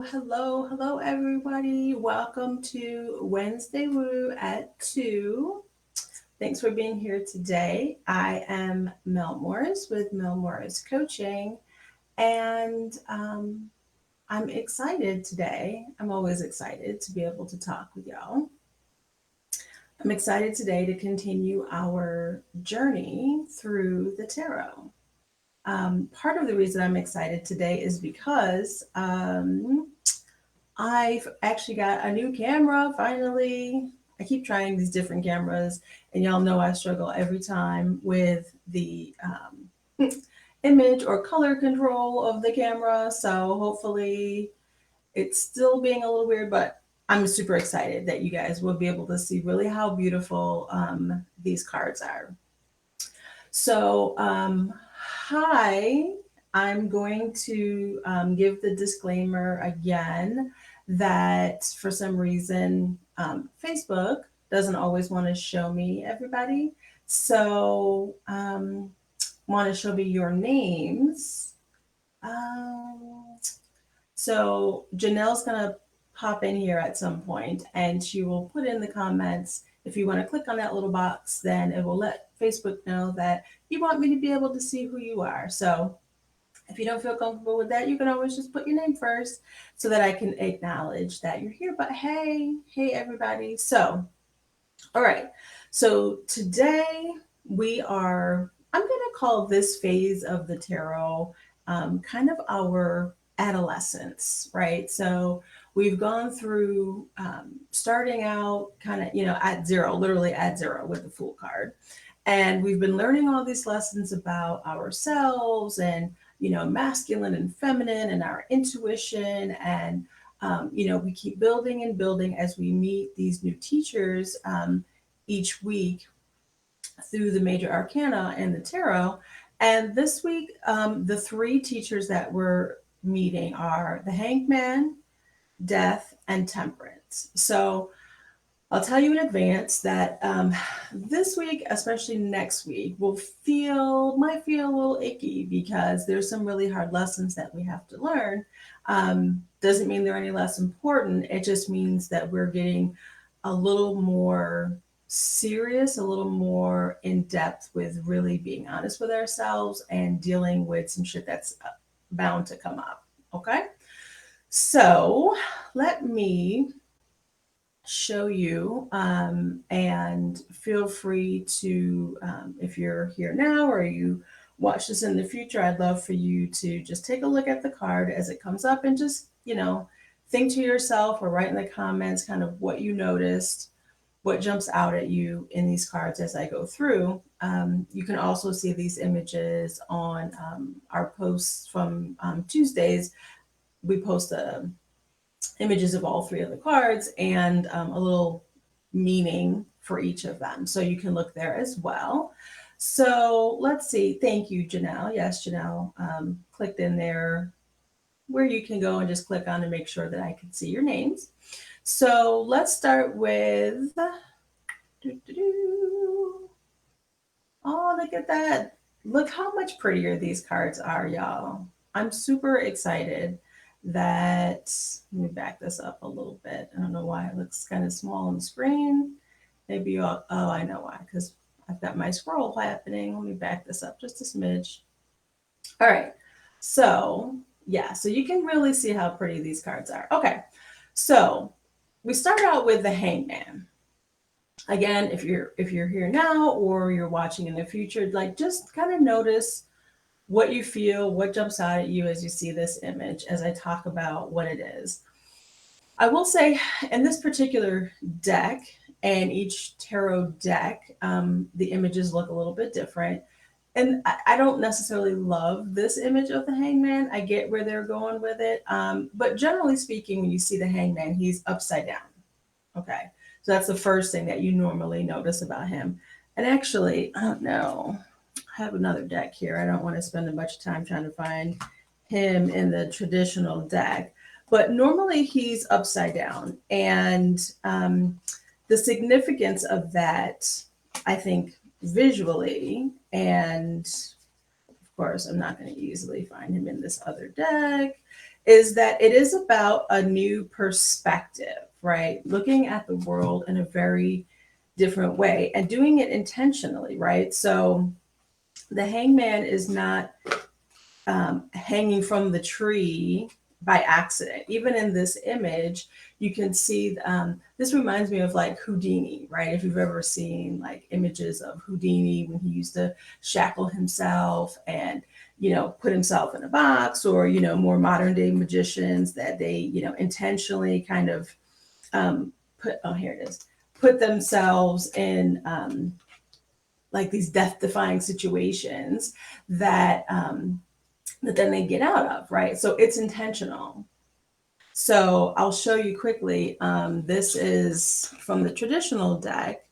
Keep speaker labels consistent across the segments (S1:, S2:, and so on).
S1: Hello, everybody. Welcome to Wednesday Woo at 2. Thanks for being here today. I am Mel Morris with Mel Morris Coaching, and I'm excited today. I'm always excited to be able to talk with y'all. I'm excited today to continue our journey through the tarot. Part of the reason I'm excited today is because I've actually got a new camera finally. I keep trying these different cameras, and y'all know I struggle every time with the image or color control of the camera. So hopefully it's still being a little weird, but I'm super excited that you guys will be able to see really how beautiful these cards are. So, hi, I'm going to give the disclaimer again that for some reason Facebook doesn't always want to show me everybody. So, want to show me your names. Um, so, Janelle's going to pop in here at some point and she will put in the comments. If you want to click on that little box, then it will let Facebook know that you want me to be able to see who you are. So if you don't feel comfortable with that, you can always just put your name first so that I can acknowledge that you're here. But hey, everybody. So, all right. So today I'm going to call this phase of the tarot kind of our adolescence, right? So we've gone through starting out kind of, at zero, literally at zero with the Fool card. And we've been learning all these lessons about ourselves and, masculine and feminine and our intuition. And, we keep building and building as we meet these new teachers each week through the major arcana and the tarot. And this week, the three teachers that we're meeting are the Hangman, Death, and Temperance. So I'll tell you in advance that this week, especially next week, might feel a little icky because there's some really hard lessons that we have to learn. Doesn't mean they're any less important. It just means that we're getting a little more serious, a little more in depth with really being honest with ourselves and dealing with some shit that's bound to come up. Okay. So let me show you and feel free to if you're here now or you watch this in the future, I'd love for you to just take a look at the card as it comes up and just think to yourself or write in the comments kind of what you noticed, what jumps out at you in these cards as I go through. You can also see these images on our posts from Tuesdays. We post images of all three of the cards and a little meaning for each of them. So you can look there as well. So let's see. Thank you, Janelle. Yes, Janelle clicked in there where you can go and just click on and make sure that I can see your names. So let's start with. Oh, look at that. Look how much prettier these cards are, y'all. I'm super excited that, let me back this up a little bit. I don't know why it looks kind of small on the screen. Maybe I know why, because I've got my scroll happening. Let me back this up just a smidge. All right. So, yeah, so you can really see how pretty these cards are. Okay. So, we start out with the Hangman. Again, if you're here now or you're watching in the future, like just kind of notice what you feel, what jumps out at you as you see this image as I talk about what it is. I will say in this particular deck and each tarot deck, the images look a little bit different. And I don't necessarily love this image of the Hangman. I get where they're going with it. But generally speaking, when you see the Hangman, he's upside down. Okay. So that's the first thing that you normally notice about him. And actually, I don't know. I have another deck here. I don't want to spend a bunch of time trying to find him in the traditional deck. But normally he's upside down. And the significance of that, I think, visually, and of course, I'm not going to easily find him in this other deck, is that it is about a new perspective, right? Looking at the world in a very different way and doing it intentionally, right? So the hangman is not hanging from the tree by accident. Even in this image, you can see this reminds me of like Houdini, right? If you've ever seen like images of Houdini when he used to shackle himself and put himself in a box, or more modern day magicians that they intentionally kind of here it is, put themselves in like these death defying situations that that then they get out of, right? So it's intentional. So I'll show you quickly. This is from the traditional deck,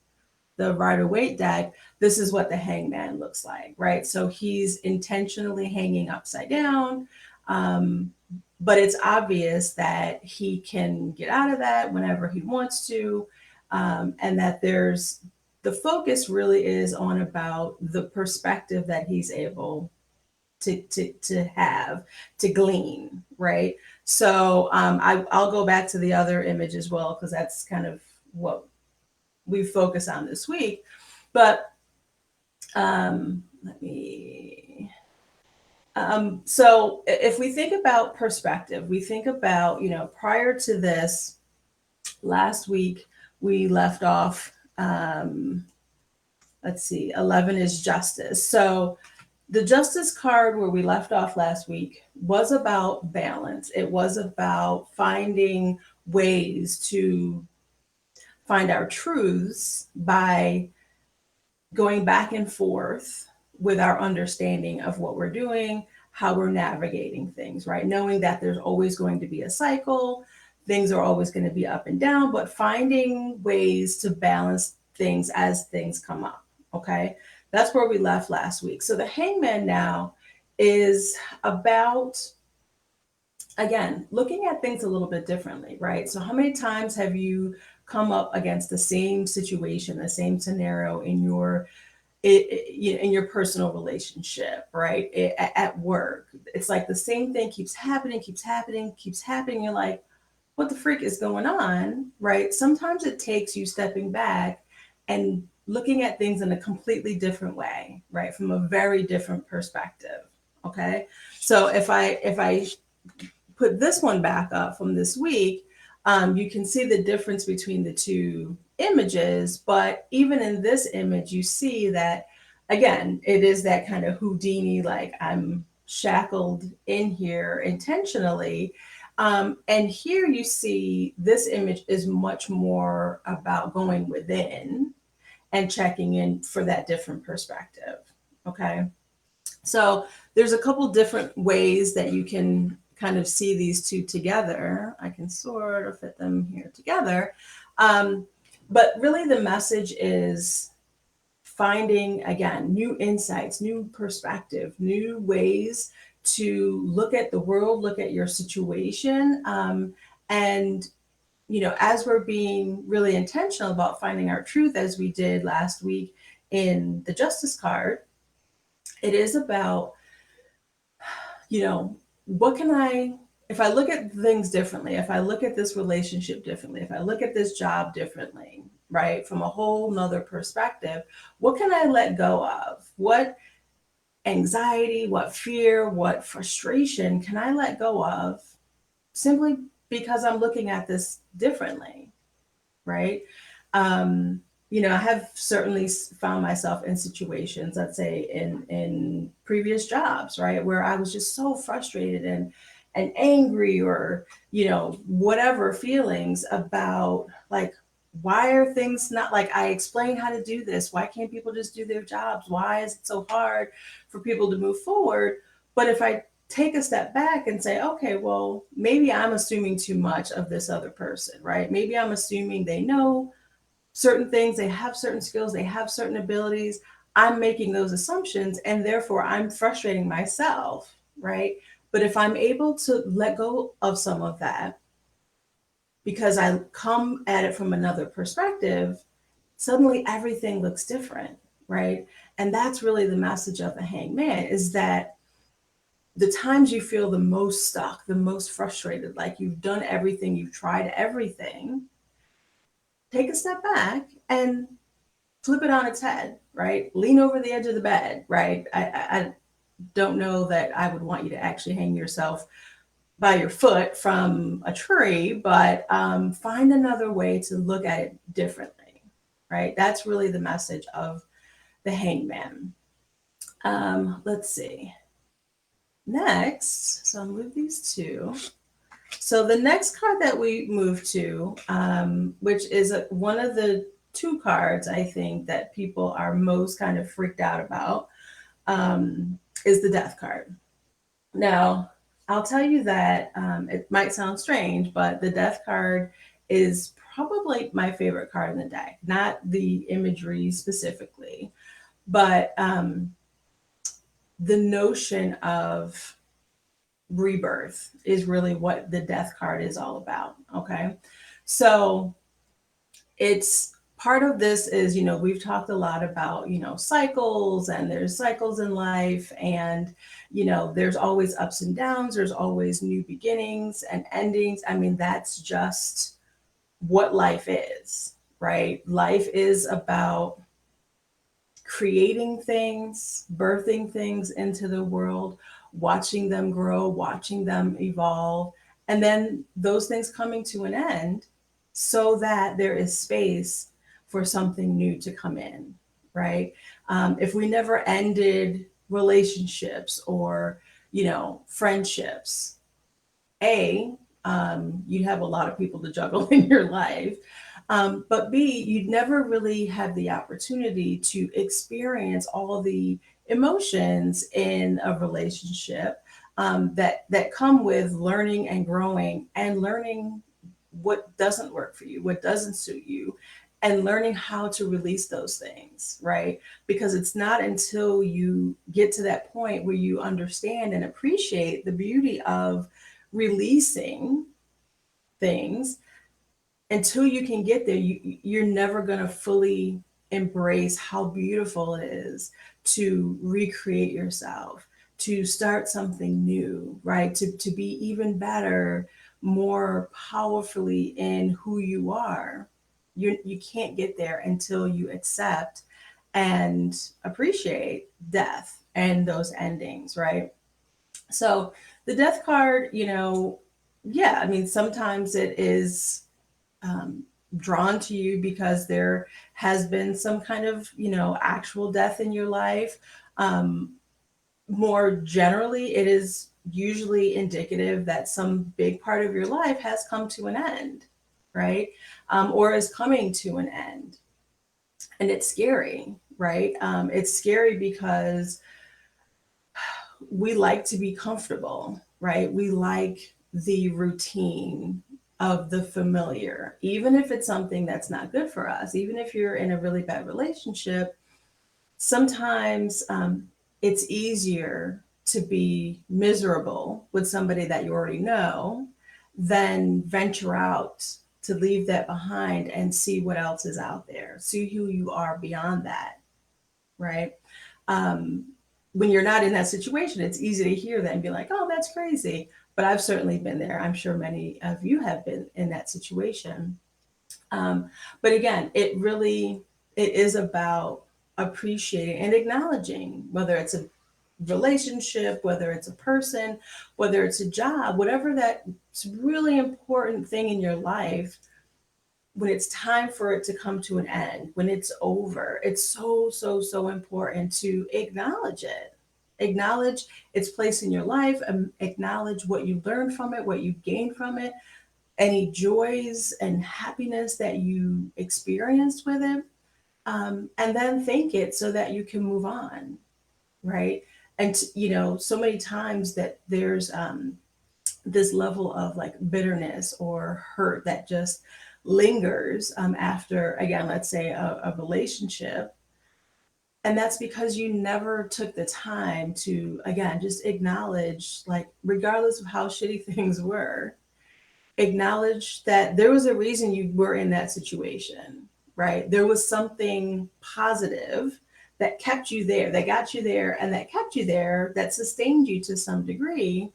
S1: the Rider-Waite deck. This is what the hangman looks like, right? So he's intentionally hanging upside down. But it's obvious that he can get out of that whenever he wants to. And that the focus really is on about the perspective that he's able to have, to glean, right? So I'll go back to the other image as well, because that's kind of what we focus on this week. But let me so if we think about perspective, we think about, prior to this, last week we left off, let's see, 11 is justice. So the justice card where we left off last week was about balance. It was about finding ways to find our truths by going back and forth with our understanding of what we're doing, how we're navigating things, right? Knowing that there's always going to be a cycle, things are always going to be up and down, but finding ways to balance things as things come up, okay? That's where we left last week. So the hangman now is about, again, looking at things a little bit differently, right? So how many times have you come up against the same situation, the same scenario in your personal relationship, right? At work, it's like the same thing keeps happening, keeps happening, keeps happening. You're like, what the freak is going on, right? Sometimes it takes you stepping back and looking at things in a completely different way, right? From a very different perspective. Okay. So if I put this one back up from this week, you can see the difference between the two images. But even in this image, you see that, again, it is that kind of Houdini, like I'm shackled in here intentionally. And here you see this image is much more about going within and checking in for that different perspective. Okay. So there's a couple different ways that you can kind of see these two together. I can sort of fit them here together. But really the message is finding, again, new insights, new perspective, new ways to look at the world, look at your situation. And as we're being really intentional about finding our truth, as we did last week in the justice card, it is about, what can if I look at things differently, if I look at this relationship differently, if I look at this job differently, right, from a whole nother perspective, what can I let go of? What anxiety, what fear, what frustration can I let go of simply because I'm looking at this differently, right? I have certainly found myself in situations, let's say in previous jobs, right, where I was just so frustrated and angry, or whatever feelings about, like, why are things not, like, I explain how to do this, why can't people just do their jobs, why is it so hard for people to move forward? But if I take a step back and say, okay, well, maybe I'm assuming too much of this other person, right? Maybe I'm assuming they know certain things, they have certain skills, they have certain abilities. I'm making those assumptions, and therefore I'm frustrating myself, right? But if I'm able to let go of some of that because I come at it from another perspective, suddenly everything looks different, right? And that's really the message of the hangman, is that the times you feel the most stuck, the most frustrated, like you've done everything, you've tried everything, take a step back and flip it on its head, right? Lean over the edge of the bed, right? I don't know that I would want you to actually hang yourself by your foot from a tree, but find another way to look at it differently, right? That's really the message of the hangman. Let's see. Next, so I'll move these two. So the next card that we move to, which is one of the two cards I think that people are most kind of freaked out about, is the death card. Now, I'll tell you that it might sound strange, but the death card is probably my favorite card in the deck. Not the imagery specifically, but the notion of rebirth is really what the death card is all about. Okay. So it's part of this is, we've talked a lot about, cycles, and there's cycles in life, and, there's always ups and downs, there's always new beginnings and endings. I mean, that's just what life is, right? Life is about creating things, birthing things into the world, watching them grow, watching them evolve, and then those things coming to an end so that there is space for something new to come in, right? If we never ended relationships or, friendships, you'd have a lot of people to juggle in your life. But B, you'd never really have the opportunity to experience all the emotions in a relationship that come with learning and growing and learning what doesn't work for you, what doesn't suit you, and learning how to release those things, right? Because it's not until you get to that point where you understand and appreciate the beauty of releasing things. Until you can get there, you're never going to fully embrace how beautiful it is to recreate yourself, to start something new, right? To be even better, more powerfully in who you are. You can't get there until you accept and appreciate death and those endings, right? So the death card, yeah, I mean, sometimes it is drawn to you because there has been some kind of, actual death in your life. Um, More generally, it is usually indicative that some big part of your life has come to an end, right? Or is coming to an end. And it's scary, right? It's scary because we like to be comfortable, right? We like the routine of the familiar, even if it's something that's not good for us, even if you're in a really bad relationship. Sometimes it's easier to be miserable with somebody that you already know than venture out to leave that behind and see what else is out there, see who you are beyond that, right? Um, when you're not in that situation, it's easy to hear that and be like, oh, that's crazy. But I've certainly been there. I'm sure many of you have been in that situation. But again, it is about appreciating and acknowledging, whether it's a relationship, whether it's a person, whether it's a job, whatever that's really important thing in your life. When it's time for it to come to an end, when it's over, it's so, so, so important to acknowledge it. Acknowledge its place in your life, and acknowledge what you learned from it, what you gained from it, any joys and happiness that you experienced with it, and then thank it so that you can move on, right? And so many times that there's this level of like bitterness or hurt that just lingers after, again, let's say a relationship. And that's because you never took the time to, again, just acknowledge, like, regardless of how shitty things were, acknowledge that there was a reason you were in that situation, right? There was something positive that kept you there, that got you there, and that kept you there, that sustained you to some degree,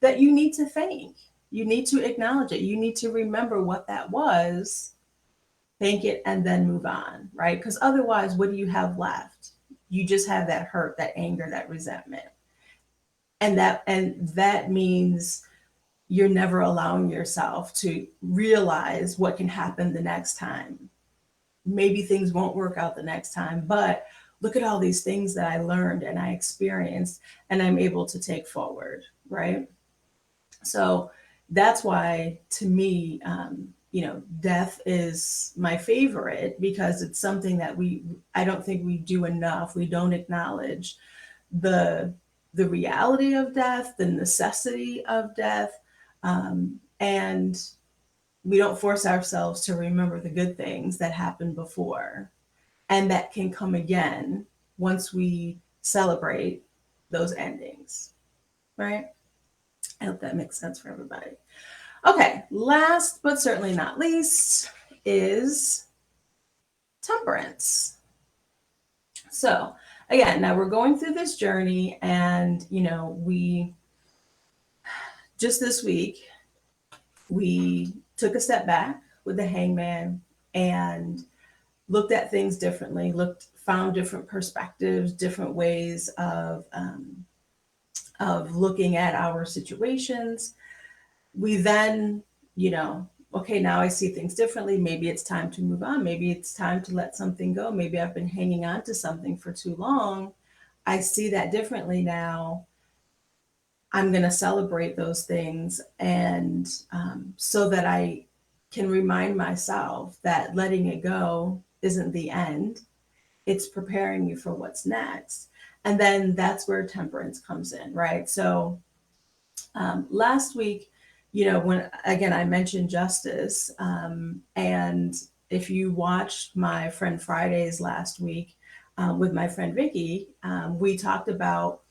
S1: that you need to thank. You need to acknowledge it. You need to remember what that was, thank it, and then move on, right? Because otherwise, what do you have left? You just have that hurt, that anger, that resentment. And that means you're never allowing yourself to realize what can happen the next time. Maybe things won't work out the next time, but look at all these things that I learned and I experienced and I'm able to take forward, right? So that's why, to me, death is my favorite, because it's something that I don't think we do enough. We don't acknowledge the the reality of death, the necessity of death, and we don't force ourselves to remember the good things that happened before and that can come again once we celebrate those endings, right? I hope that makes sense for everybody. Okay, last but certainly not least is temperance. So, again, now we're going through this journey, and we just this week we took a step back with the hangman and looked at things differently, found different perspectives, different ways of looking at our situations. We then, okay, now I see things differently. Maybe it's time to move on. Maybe it's time to let something go. Maybe I've been hanging on to something for too long. I see that differently now. I'm going to celebrate those things, and so that I can remind myself that letting it go isn't the end. It's preparing you for what's next. And then that's where temperance comes in, right? So last week, when again I mentioned justice, and if you watched my friend Fridays last week with my friend Vicky, we talked about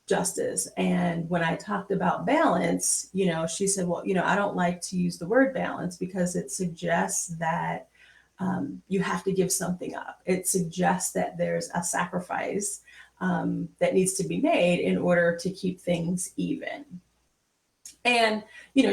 S1: justice. And when I talked about balance, she said, well, I don't like to use the word balance because it suggests that you have to give something up. It suggests that there's a sacrifice that needs to be made in order to keep things even. And,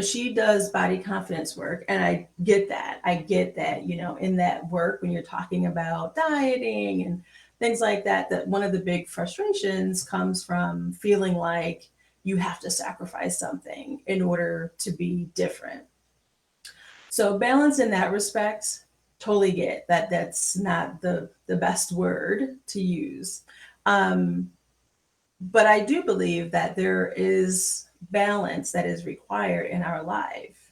S1: she does body confidence work. And I get that. In that work, when you're talking about dieting and things like that, that one of the big frustrations comes from feeling like you have to sacrifice something in order to be different. So balance in that respect, totally get that that's not the best word to use. But I do believe that there is balance that is required in our life.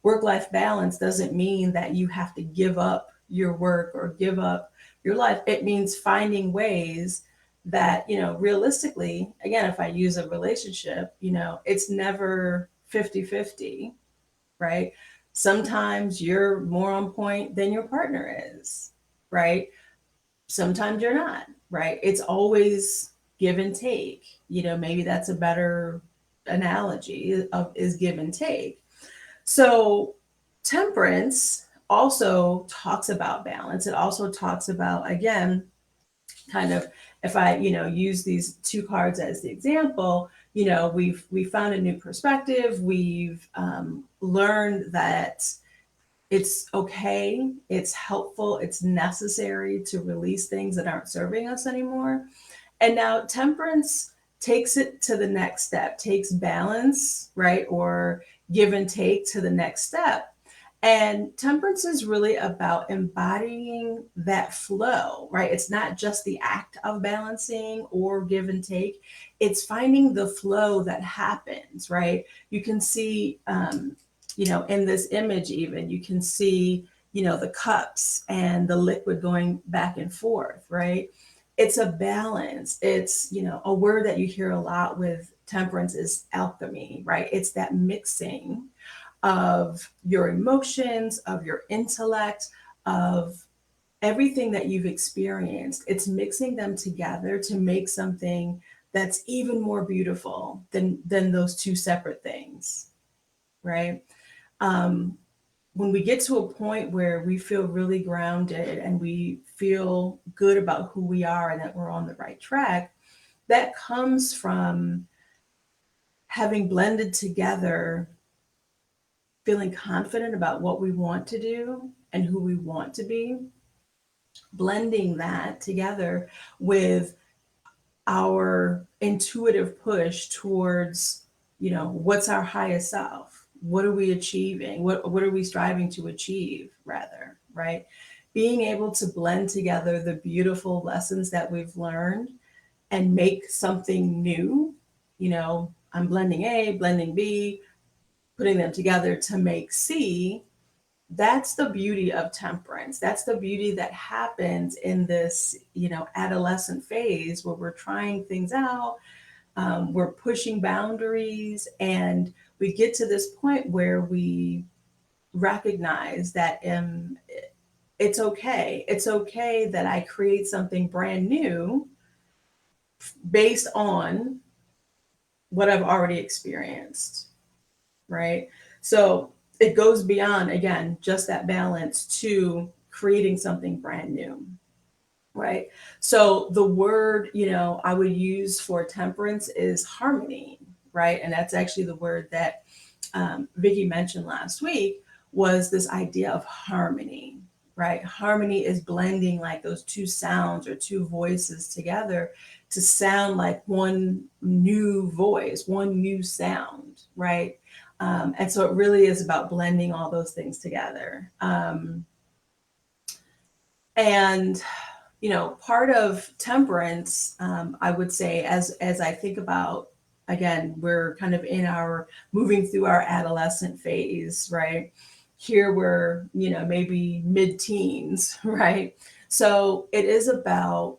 S1: Work-life balance doesn't mean that you have to give up your work or give up your life. It means finding ways that, realistically, again, if I use a relationship, it's never 50-50, right? Sometimes you're more on point than your partner is, right? Sometimes you're not, right? It's always give and take. Maybe that's a better analogy of is give and take. So temperance also talks about balance. It also talks about, again, kind of, if I, use these two cards as the example, we've found a new perspective. We've learned that it's okay, it's helpful, it's necessary to release things that aren't serving us anymore. And now temperance takes it to the next step, takes balance, right? Or give and take to the next step. And temperance is really about embodying that flow, right? It's not just the act of balancing or give and take. It's finding the flow that happens, right? You can see, in this image, even you can see, the cups and the liquid going back and forth, right? It's a balance. It's, a word that you hear a lot with temperance is alchemy, right? It's that mixing of your emotions, of your intellect, of everything that you've experienced. It's mixing them together to make something that's even more beautiful than those two separate things, right? when we get to a point where we feel really grounded and we feel good about who we are and that we're on the right track, that comes from having blended together, feeling confident about what we want to do and who we want to be, blending that together with our intuitive push towards, what's our highest self? What are we achieving? What are we striving to achieve, rather, right? Being able to blend together the beautiful lessons that we've learned and make something new. I'm blending A, blending B, putting them together to make C. That's the beauty of temperance. That's the beauty that happens in this, adolescent phase where we're trying things out, we're pushing boundaries, and we get to this point where we recognize that it's okay. It's okay that I create something brand new based on what I've already experienced, right? So it goes beyond, again, just that balance to creating something brand new, right? So the word, I would use for temperance is harmony, right? And that's actually the word that Vicky mentioned last week, was this idea of harmony, right? Harmony is blending like those two sounds or two voices together to sound like one new voice, one new sound, right? And so it really is about blending all those things together. And part of temperance, I would say, as I think about, again, we're kind of in our moving through our adolescent phase, right? Here we're, maybe mid-teens, right? So it is about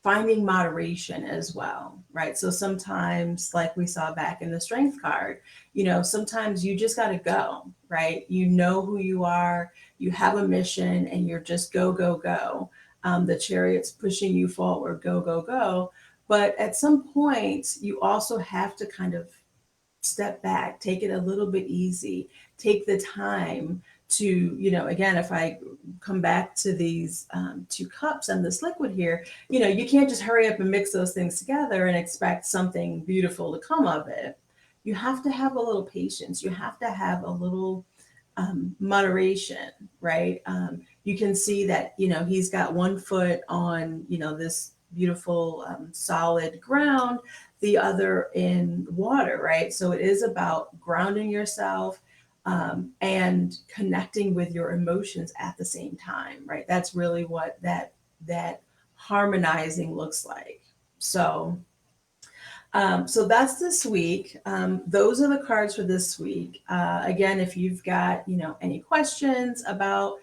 S1: finding moderation as well, right? So sometimes, like we saw back in the strength card, sometimes you just got to go, right? You know who you are, you have a mission, and you're just go, go, go. The chariot's pushing you forward, go, go, go. But at some point, you also have to kind of step back, take it a little bit easy, take the time to, again, if I come back to these two cups and this liquid here, you can't just hurry up and mix those things together and expect something beautiful to come of it. You have to have a little patience. You have to have a little moderation, right? You can see that, he's got one foot on, this beautiful solid ground, the other in water, right? So it is about grounding yourself and connecting with your emotions at the same time, right? That's really what that harmonizing looks like. So that's this week. Those are the cards for this week. Again, if you've got any questions about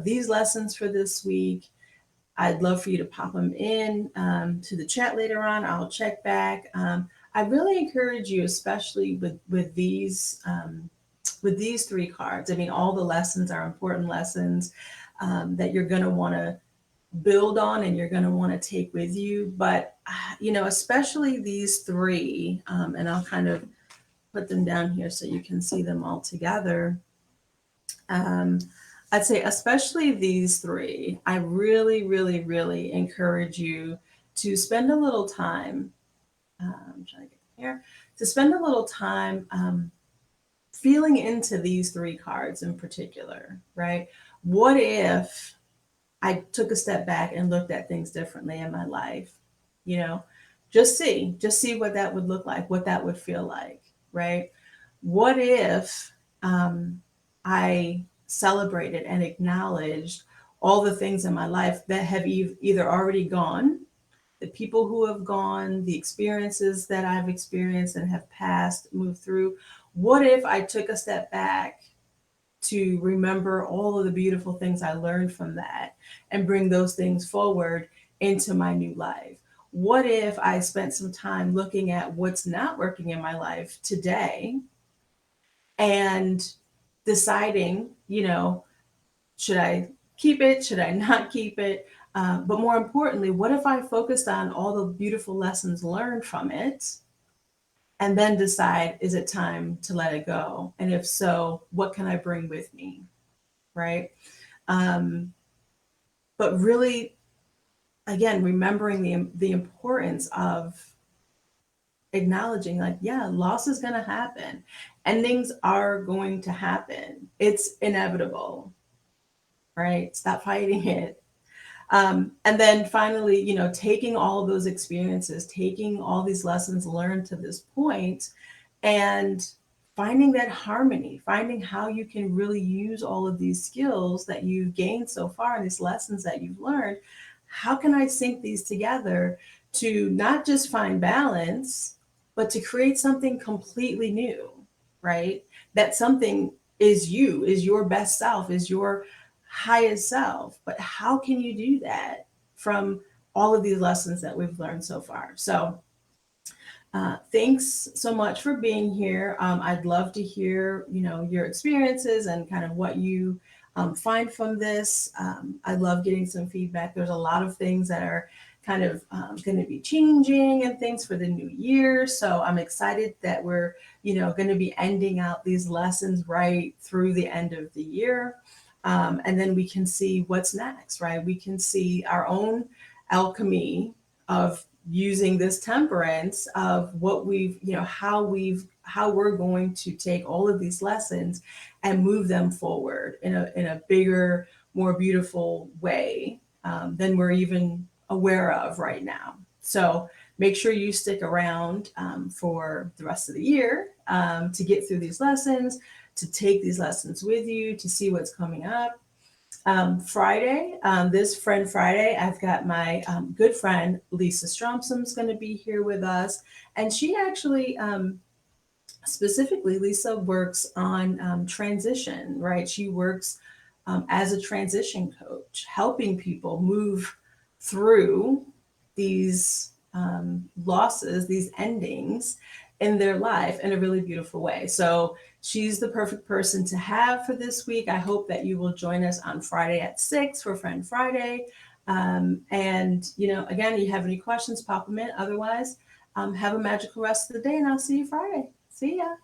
S1: these lessons for this week, I'd love for you to pop them in to the chat later on. I'll check back. I really encourage you, especially with these three cards. I mean, all the lessons are important lessons that you're going to want to build on and you're going to want to take with you. But, especially these three, and I'll kind of put them down here so you can see them all together. I'd say especially these three, I really, really, really encourage you to spend a little time, I'm trying to get here, to spend a little time feeling into these three cards in particular, right? What if I took a step back and looked at things differently in my life? Just see what that would look like, what that would feel like, right? What if I celebrated and acknowledged all the things in my life that have either already gone, the people who have gone, the experiences that I've experienced and have passed, moved through? What if I took a step back to remember all of the beautiful things I learned from that and bring those things forward into my new life? What if I spent some time looking at what's not working in my life today and deciding, should I keep it? Should I not keep it? But more importantly, what if I focused on all the beautiful lessons learned from it and then decide, is it time to let it go? And if so, what can I bring with me? right? Um, but really, again, remembering the importance of acknowledging, like, yeah, loss is going to happen, endings are going to happen. It's inevitable, right? Stop fighting it. And then finally, taking all of those experiences, taking all these lessons learned to this point, and finding that harmony, finding how you can really use all of these skills that you've gained so far and these lessons that you've learned. How can I sync these together to not just find balance, but to create something completely new, right? That something is you, is your best self, is your highest self. But how can you do that from all of these lessons that we've learned so far? So, thanks so much for being here. I'd love to hear, your experiences and kind of what you find from this. I love getting some feedback. There's a lot of things that are kind of going to be changing and things for the new year. So I'm excited that we're, going to be ending out these lessons right through the end of the year. And then we can see what's next, right? We can see our own alchemy of using this temperance, of what we've, how we're going to take all of these lessons and move them forward in a bigger, more beautiful way than we're even aware of right now. So make sure you stick around for the rest of the year to get through these lessons, to take these lessons with you, to see what's coming up. Friday, this Friend Friday, I've got my good friend Lisa Stromsom's going to be here with us. And she actually, specifically, Lisa works on transition, right? She works as a transition coach, helping people move through these losses, these endings in their life in a really beautiful way. So she's the perfect person to have for this week. I hope that you will join us on Friday at 6 for Friend Friday. And, again, you have any questions, pop them in. Otherwise, have a magical rest of the day, and I'll see you Friday. See ya.